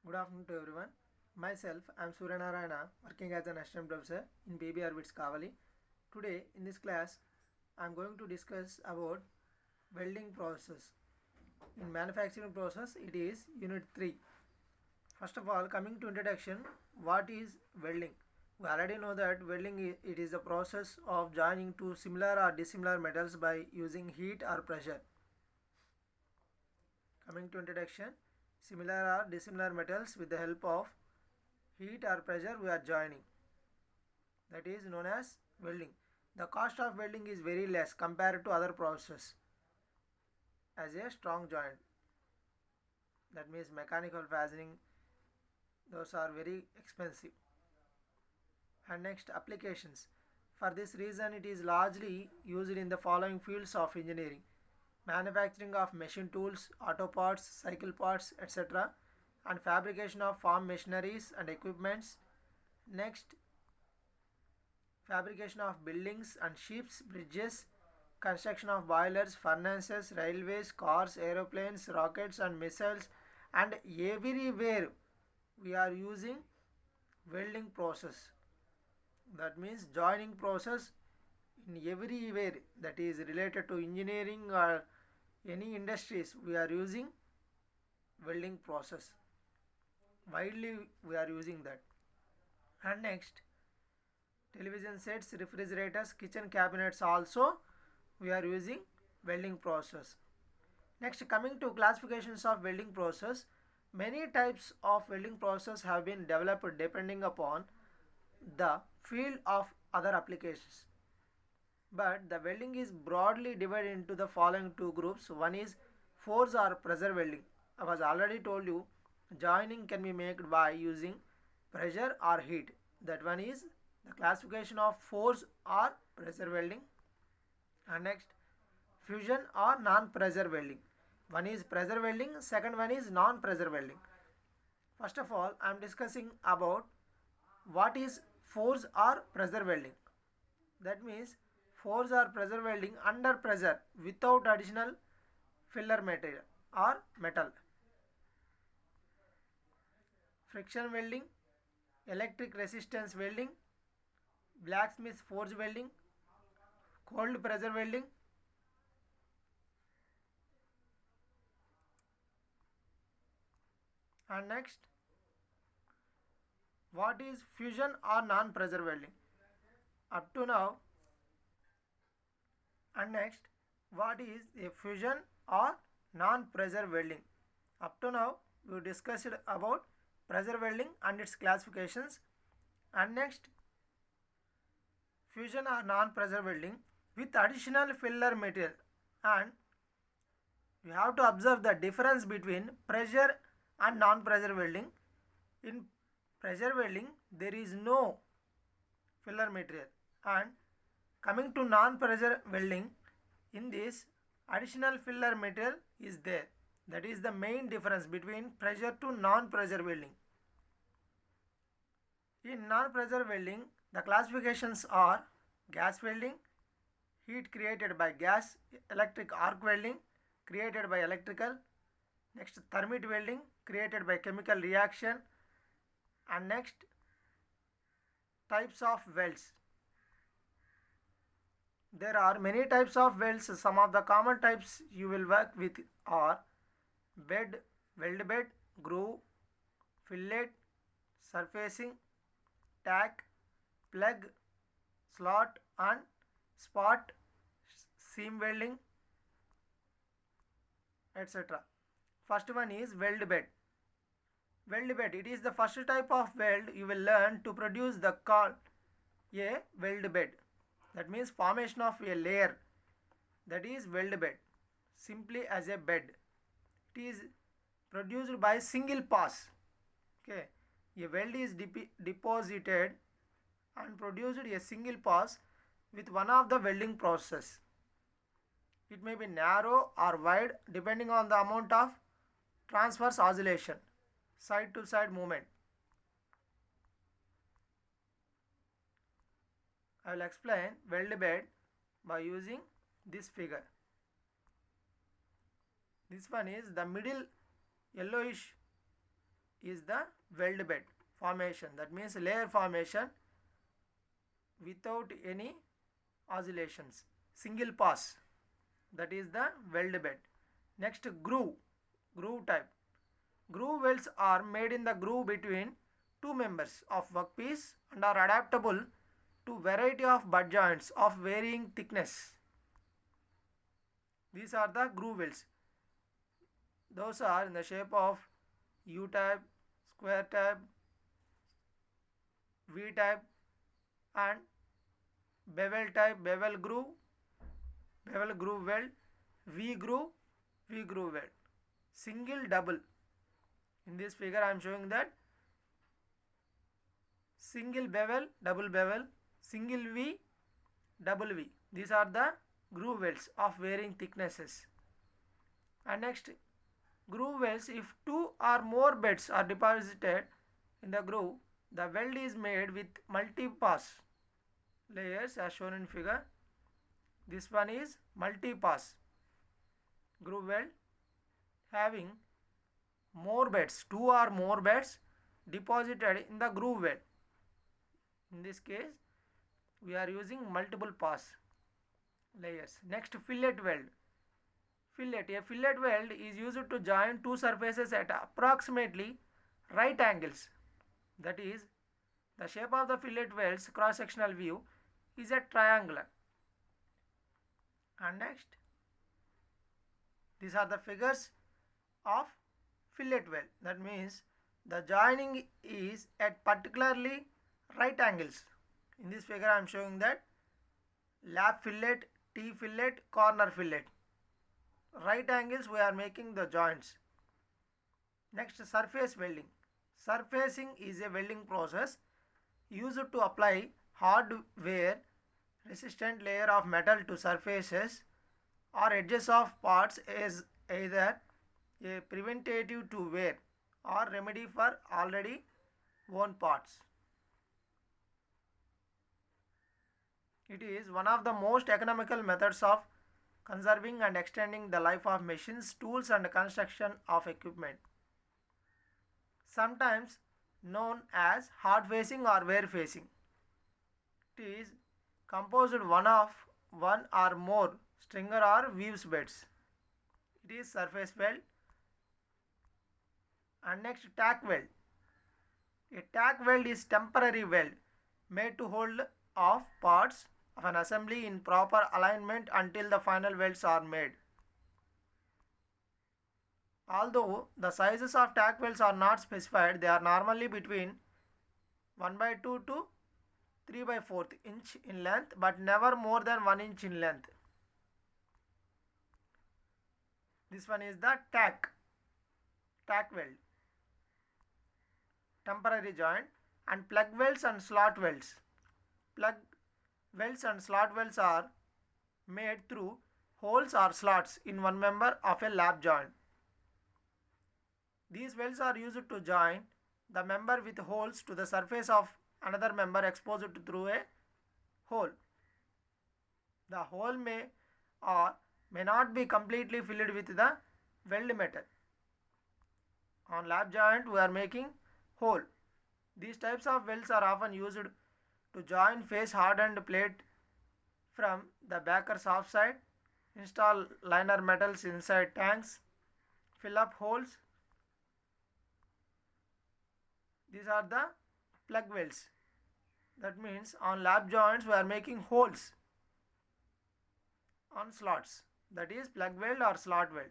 Good afternoon to everyone. Myself, I am Surya Narayana, working as an assistant professor in PBR BITS Kavali. Today, in this class, I am going to discuss about welding process. In manufacturing process, it is Unit 3. First of all, coming to introduction, what is welding? We already know that welding it is a process of joining two similar or dissimilar metals by using heat or pressure. Coming to introduction, similar or dissimilar metals with the help of heat or pressure we are joining. That is known as welding. The cost of welding is very less compared to other processes as a strong joint. That means mechanical fastening, those are very expensive. And next, applications. For this reason, it is largely used in the following fields of engineering: manufacturing of machine tools, auto parts, cycle parts, etc., and fabrication of farm machineries and equipments. Next, fabrication of buildings and ships, bridges, construction of boilers, furnaces, railways, cars, aeroplanes, rockets and missiles, and everywhere we are using welding process. That means joining process in everywhere that is related to engineering or any industries we are using welding process. Widely we are using that. And next, television sets, refrigerators, kitchen cabinets also we are using welding process. Next, coming to classifications of welding process, many types of welding process have been developed depending upon the field of other applications. But the welding is broadly divided into the following two groups. One is force or pressure welding. I was already told you joining can be made by using pressure or heat. That one is the classification of force or pressure welding. And next, fusion or non-pressure welding. One is pressure welding, second one is non-pressure welding. First of all, I am discussing about what is force or pressure welding. That means force or pressure welding under pressure without additional filler material or metal. Friction welding, electric resistance welding, blacksmith forge welding, cold pressure welding. And next, what is fusion or non-pressure welding? Up to now. And next, what is a fusion or non-pressure welding? Up to now, we discussed about pressure welding and its classifications. And next, fusion or non-pressure welding with additional filler material. And you have to observe the difference between pressure and non-pressure welding. In pressure welding, there is no filler material, and coming to non-pressure welding, in this additional filler material is there. That is the main difference between pressure to non-pressure welding. In non-pressure welding, the classifications are gas welding, heat created by gas, electric arc welding created by electrical, next thermite welding created by chemical reaction, and next types of welds. There are many types of welds. Some of the common types you will work with are bed, weld bed, groove, fillet, surfacing, tack, plug, slot and spot, seam welding, etc. First one is weld bed. Weld bed, it is the first type of weld you will learn to produce the called a weld bed. That means formation of a layer, that is weld bed, simply as a bed. It is produced by single pass. Okay, a weld is deposited and produced a single pass with one of the welding process. It may be narrow or wide depending on the amount of transverse oscillation, side to side movement. I will explain weld bed by using this figure. This one is the middle yellowish is the weld bed formation. That means layer formation without any oscillations. Single pass. That is the weld bed. Next, groove type. Groove welds are made in the groove between two members of workpiece and are adaptable to variety of butt joints of varying thickness. These are the groove welds. Those are in the shape of U type, square type, V type and bevel type, bevel groove weld, V groove weld. Single, double. In this figure I am showing that single bevel, double bevel, single V, double V. These are the groove welds of varying thicknesses. And next, groove welds, if two or more beds are deposited in the groove, the weld is made with multi-pass layers as shown in figure. This one is multi-pass groove weld having more beds, two or more beds deposited in the groove weld. In this case, we are using multiple pass layers. Next, fillet weld. A fillet weld is used to join two surfaces at approximately right angles. That is, the shape of the fillet weld's cross-sectional view is a triangular. And next, these are the figures of fillet weld. That means the joining is at particularly right angles. In this figure I am showing that lap fillet, T fillet, corner fillet. Right angles we are making the joints. Next, surface welding. Surfacing is a welding process used to apply hardware resistant layer of metal to surfaces or edges of parts as either a preventative to wear or remedy for already worn parts. It is one of the most economical methods of conserving and extending the life of machines, tools and construction of equipment. Sometimes known as hard facing or wear facing. It is composed one of one or more stringer or weaves beds. It is surface weld. And next, tack weld. A tack weld is temporary weld made to hold off parts of an assembly in proper alignment until the final welds are made. Although the sizes of tack welds are not specified, they are normally between 1/2 to 3/4 inch in length, but never more than 1 inch in length. This one is the tack weld, temporary joint, and plug welds and slot welds. Plug welds and slot welds are made through holes or slots in one member of a lap joint. These welds are used to join the member with holes to the surface of another member exposed through a hole. The hole may or may not be completely filled with the weld metal. On lap joint we are making hole. These types of welds are often used to join face hardened plate from the baker's offside, install liner metals inside tanks, fill up holes. These are the plug welds. That means on lap joints we are making holes on slots. That is plug weld or slot weld.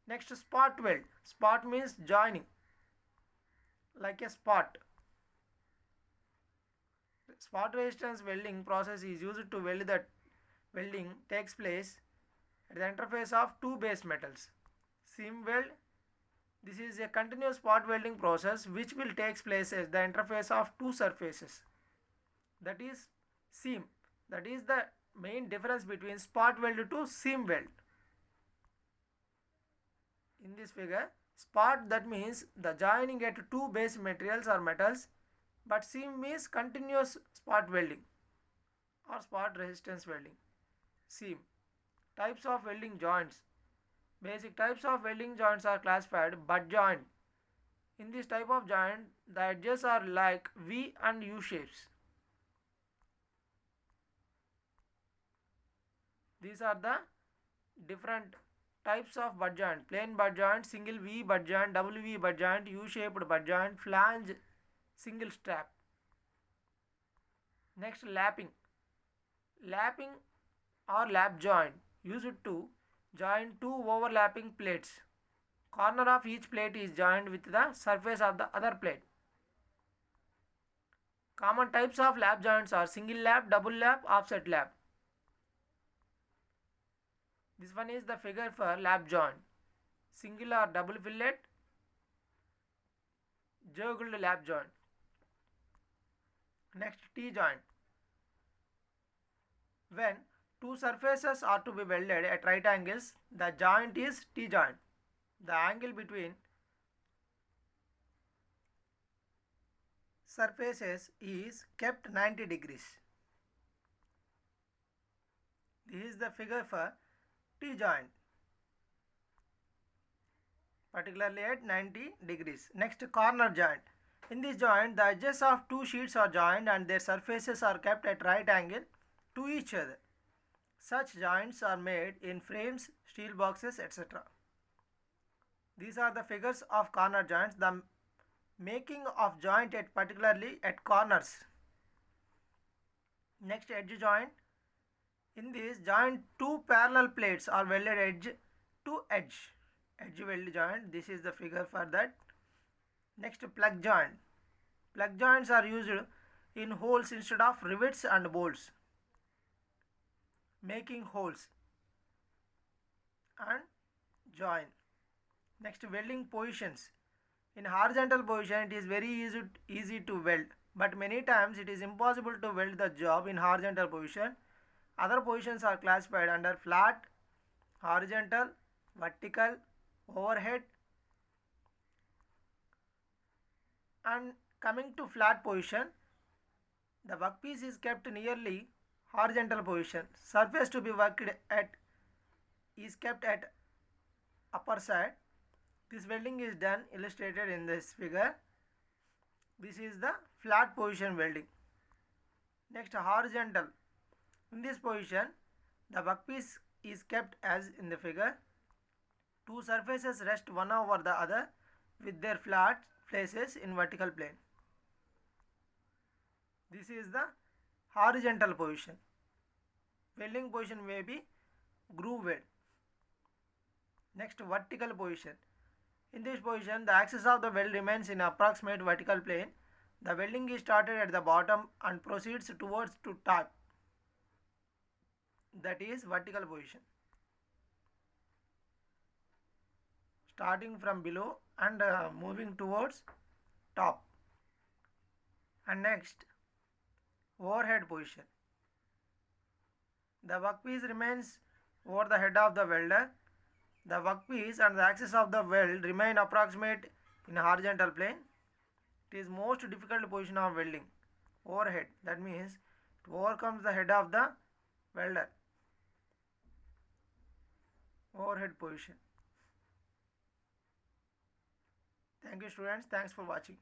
Next, spot weld. Spot means joining, like a spot. Spot resistance welding process is used to weld that welding takes place at the interface of two base metals. Seam weld. This is a continuous spot welding process which will take place at the interface of two surfaces. That is seam. That is the main difference between spot weld to seam weld. In this figure, spot, that means the joining at two base materials or metals, but seam means continuous spot welding or spot resistance welding. Seam. Types of welding joints. Basic types of welding joints are classified: butt joint, In this type of joint, the edges are like V and U shapes. These are the different types of butt joint: plain butt joint, single V butt joint, double V butt joint, U-shaped butt joint, flange, single strap. Next, lapping. Lapping or lap joint used to join two overlapping plates. Corner of each plate is joined with the surface of the other plate. Common types of lap joints are single lap, double lap, offset lap. This one is the figure for lap joint. Single or double fillet, juggled lap joint. Next, T joint. When two surfaces are to be welded at right angles, the joint is T joint. The angle between surfaces is kept 90 degrees. This is the figure for T joint, particularly at 90 degrees. Next, corner joint. In this joint, the edges of two sheets are joined and their surfaces are kept at right angle to each other. Such joints are made in frames, steel boxes, etc. These are the figures of corner joints. The making of joint at particularly at corners. Next, edge joint. In this joint, two parallel plates are welded edge to edge. Edge weld joint. This is the figure for that. Next, plug joint. Plug joints are used in holes instead of rivets and bolts. Making holes and join. Next, welding positions. In horizontal position, it is very easy to weld, but many times it is impossible to weld the job in horizontal position. Other positions are classified under flat, horizontal, vertical, overhead. And coming to flat position, the workpiece is kept nearly horizontal position. Surface to be worked at is kept at upper side. This welding is done illustrated in this figure. This is the flat position welding. Next, horizontal. In this position, the workpiece is kept as in the figure. Two surfaces rest one over the other with their flat faces in vertical plane. This is the horizontal position. Welding position may be groove weld. Next, vertical position. In this position, the axis of the weld remains in approximate vertical plane. The welding is started at the bottom and proceeds towards to top. That is vertical position. Starting from below and moving towards top. And next, overhead position. The workpiece remains over the head of the welder. The workpiece and the axis of the weld remain approximate in horizontal plane. It is most difficult position of welding. Overhead, that means it overcomes the head of the welder. Overhead position. Thank you students. Thanks for watching.